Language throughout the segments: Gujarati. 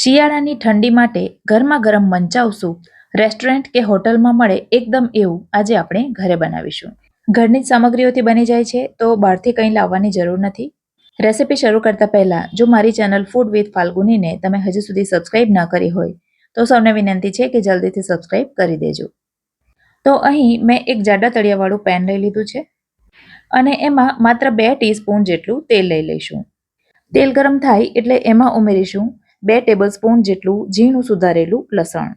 શિયાળાની ઠંડી માટે ગરમા ગરમ મંચાવ સૂપ રેસ્ટોરન્ટ કે હોટલમાં મળે એકદમ એવું આજે આપણે ઘરે બનાવીશું. ઘરની જ સામગ્રીઓથી બની જાય છે, તો બહારથી કંઈ લાવવાની જરૂર નથી. રેસીપી શરૂ કરતા પહેલા જો મારી ચેનલ ફૂડ વિથ ફાલ્ગુનીને તમે હજી સુધી સબસ્ક્રાઇબ ન કરી હોય તો સૌને વિનંતી છે કે જલ્દીથી સબસ્ક્રાઇબ કરી દેજો. તો અહીં મેં એક જાડા તળિયાવાળું પેન લઈ લીધું છે અને એમાં માત્ર 2 ટીસ્પૂન જેટલું તેલ લઈ લઈશું. તેલ ગરમ થાય એટલે એમાં ઉમેરીશું 2 ટેબલસ્પૂન જેટલું ઝીણું સુધારેલું લસણ.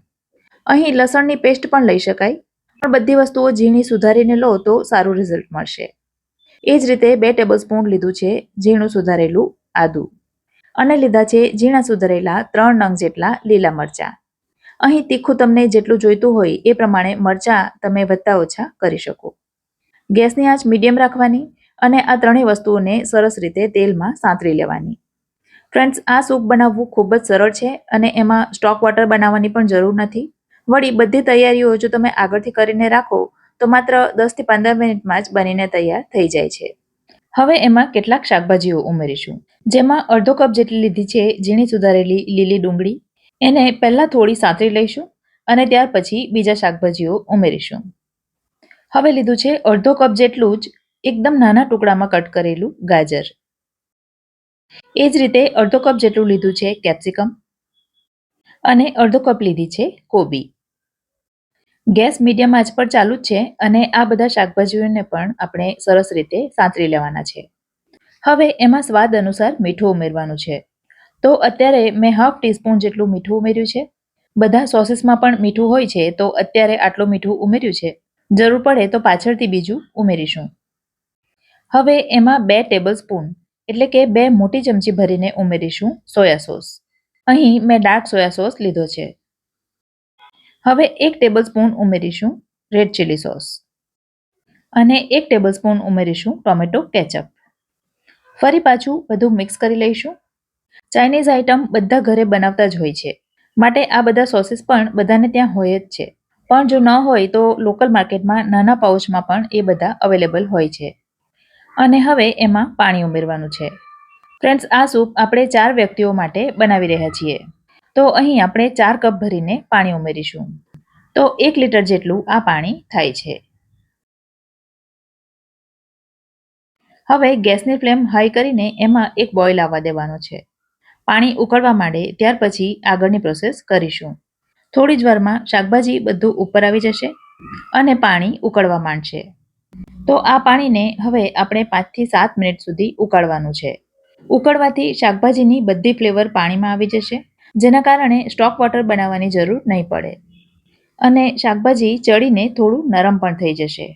અહીં લસણની પેસ્ટ પણ લઈ શકાય, પણ બધી વસ્તુઓ ઝીણી સુધારીને લો તો સારું રિઝલ્ટ મળશે. એ જ રીતે 2 ટેબલસ્પૂન લીધું છે ઝીણું સુધારેલું આદું અને લીધા છે ઝીણા સુધારેલા 3 નંગ જેટલા લીલા મરચાં. અહીં તીખું તમને જેટલું જોઈતું હોય એ પ્રમાણે મરચાં તમે વધતા ઓછા કરી શકો. ગેસની આંચ મીડિયમ રાખવાની અને આ ત્રણેય વસ્તુઓને સરસ રીતે તેલમાં સાંતળી લેવાની. ફ્રેન્ડ્સ, આ સૂપ બનાવવું ખૂબ જ સરળ છે અને એમાં સ્ટોક વોટર બનાવવાની પણ જરૂર નથી. વળી બધી તૈયારીઓ જો તમે આગળથી કરીને રાખો તો માત્ર 10 થી 15 મિનિટમાં જ બનીને તૈયાર થઈ જાય છે. હવે એમાં કેટલાક શાકભાજીઓ ઉમેરીશું, જેમાં અડધો કપ જેટલી લીધી છે ઝીણી સુધારેલી લીલી ડુંગળી. એને પહેલા થોડી સાંતળી લઈશું અને ત્યાર પછી બીજા શાકભાજીઓ ઉમેરીશું. હવે લીધું છે અડધો કપ જેટલું જ એકદમ નાના ટુકડામાં કટ કરેલું ગાજર. એ જ રીતે અડધો કપ જેટલું લીધું છે કેપ્સિકમ અને અડધો કપ લીધી છે કોબી. ગેસ મીડિયમ આંચ પર ચાલુ જ છે અને આ બધા શાકભાજીઓને પણ આપણે સરસ રીતે સાંતળી લેવાના છે. હવે એમાં સ્વાદ અનુસાર મીઠું ઉમેરવાનું છે. તો અત્યારે મેં હાફ ટીસ્પૂન જેટલું મીઠું ઉમેર્યું છે. બધા સોસીસમાં પણ મીઠું હોય છે, તો અત્યારે આટલું મીઠું ઉમેર્યું છે. જરૂર પડે તો પાછળથી બીજું ઉમેરીશું. હવે એમાં 2 ટેબલસ્પૂન એટલે કે 2 મોટી ચમચી ભરીને ઉમેરીશું સોયા સોસ. અહીં મેં ડાર્ક સોયા સોસ લીધો છે. હવે 1 ટેબલસ્પૂન ઉમેરીશું રેડ ચીલી સોસ અને 1 ટેબલસ્પૂન ઉમેરીશું ટોમેટો કેચઅપ. ફરી પાછું બધું મિક્સ કરી લઈશું. ચાઇનીઝ આઇટમ બધા ઘરે બનાવતા જ હોય છે, માટે આ બધા સોસીસ પણ બધાને ત્યાં હોય જ છે. પણ જો ન હોય તો લોકલ માર્કેટમાં નાના પાઉચમાં પણ એ બધા અવેલેબલ હોય છે. અને હવે એમાં પાણી ઉમેરવાનું છે. ફ્રેન્ડ્સ, આ સૂપ આપણે 4 વ્યક્તિઓ માટે બનાવી રહ્યા છીએ, તો અહીં આપણે 4 કપ ભરીને પાણી ઉમેરીશું. તો 1 લીટર જેટલું આ પાણી થાય છે. હવે ગેસની ફ્લેમ હાઈ કરીને એમાં એક બોઇલ આવવા દેવાનો છે. પાણી ઉકળવા માંડે ત્યાર પછી આગળની પ્રોસેસ કરીશું. થોડી જ વારમાં શાકભાજી બધું ઉપર આવી જશે અને પાણી ઉકળવા માંડશે. તો આ પાણીને હવે આપણે 5 થી 7 મિનિટ સુધી ઉકાળવાનું છે. ઉકળવાથી શાકભાજીની બધી ફ્લેવર પાણીમાં આવી જશે, જેના કારણે સ્ટોક વોટર બનાવવાની જરૂર નહીં પડે અને શાકભાજી ચડીને થોડું નરમ પણ થઈ જશે.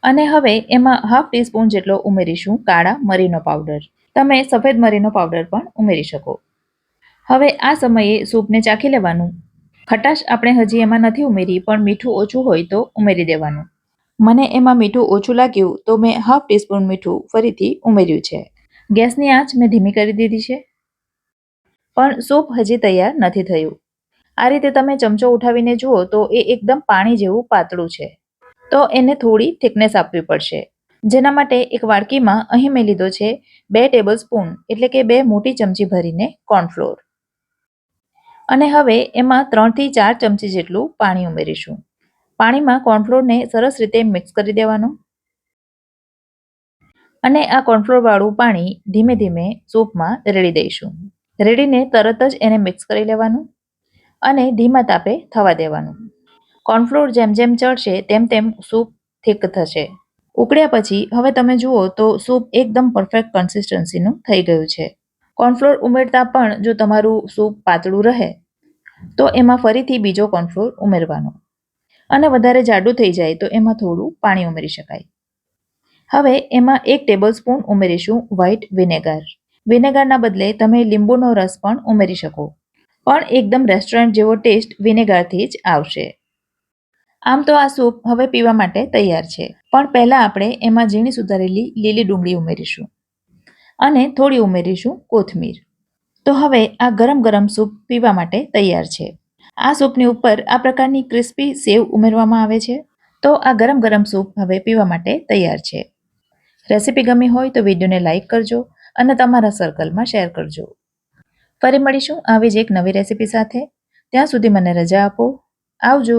અને હવે એમાં હાફ ટીસ્પૂન જેટલો ઉમેરીશું કાળા મરીનો પાવડર. તમે સફેદ મરીનો પાવડર પણ ઉમેરી શકો. હવે આ સમયે સૂપને ચાખી લેવાનું. ખટાશ આપણે હજી એમાં નથી ઉમેરી, પણ મીઠું ઓછું હોય તો ઉમેરી દેવાનું. મને એમાં મીઠું ઓછું લાગ્યું તો મેં હાફ ટીસ્પૂન મીઠું ફરીથી ઉમેર્યું છે. ગેસની આંચ મેં ધીમી કરી દીધી છે, પણ સૂપ હજી તૈયાર નથી થયું. આ રીતે તમે ચમચો ઉઠાવીને જુઓ તો એ એકદમ પાણી જેવું પાતળું છે. તો એને થોડી થિકનેસ આપવી પડશે, જેના માટે એક વાડકીમાં અહીં મેં લીધો છે 2 ટેબલસ્પૂન એટલે કે 2 મોટી ચમચી ભરીને કોર્નફ્લોર. અને હવે એમાં 3 થી 4 ચમચી જેટલું પાણી ઉમેરીશું. પાણીમાં કોર્નફ્લોરને સરસ રીતે મિક્સ કરી દેવાનું અને આ કોર્નફ્લોર વાળું પાણી ધીમે ધીમે સૂપમાં રેડી દઈશું. રેડીને તરત જ એને મિક્સ કરી લેવાનું અને ધીમા તાપે થવા દેવાનું. કોર્નફ્લોર જેમ જેમ ચડશે તેમ તેમ સૂપ થીક થશે. ઉકળ્યા પછી હવે તમે જુઓ તો સૂપ એકદમ પરફેક્ટ કન્સિસ્ટન્સીનું થઈ ગયું છે. કોર્નફ્લોર ઉમેરતા પણ જો તમારું સૂપ પાતળું રહે તો એમાં ફરીથી બીજો કોર્નફ્લોર ઉમેરવાનો અને વધારે જાડું થઈ જાય તો એમાં થોડું પાણી ઉમેરી શકાય. હવે એમાં 1 ટેબલસ્પૂન ઉમેરીશું વ્હાઇટ વિનેગર. વિનેગરના બદલે તમે લીંબુનો રસ પણ ઉમેરી શકો, પણ એકદમ રેસ્ટોરન્ટ જેવો ટેસ્ટ વિનેગરથી જ આવશે. આમ તો આ સૂપ હવે પીવા માટે તૈયાર છે, પણ પહેલા આપણે એમાં ઝીણી સુધારેલી લીલી ડુંગળી ઉમેરીશું અને થોડી ઉમેરીશું કોથમીર. તો હવે આ ગરમ ગરમ સૂપ પીવા માટે તૈયાર છે. આ સૂપની ઉપર આ પ્રકારની ક્રિસ્પી સેવ ઉમેરવામાં આવે છે. તો આ ગરમ ગરમ સૂપ હવે પીવા માટે તૈયાર છે. રેસીપી ગમી હોય તો વિડીયોને લાઇક કરજો અને તમારા સર્કલમાં શેર કરજો. ફરી મળીશું આવી જ એક નવી રેસીપી સાથે. ત્યાં સુધી મને રજા આપો. આવજો.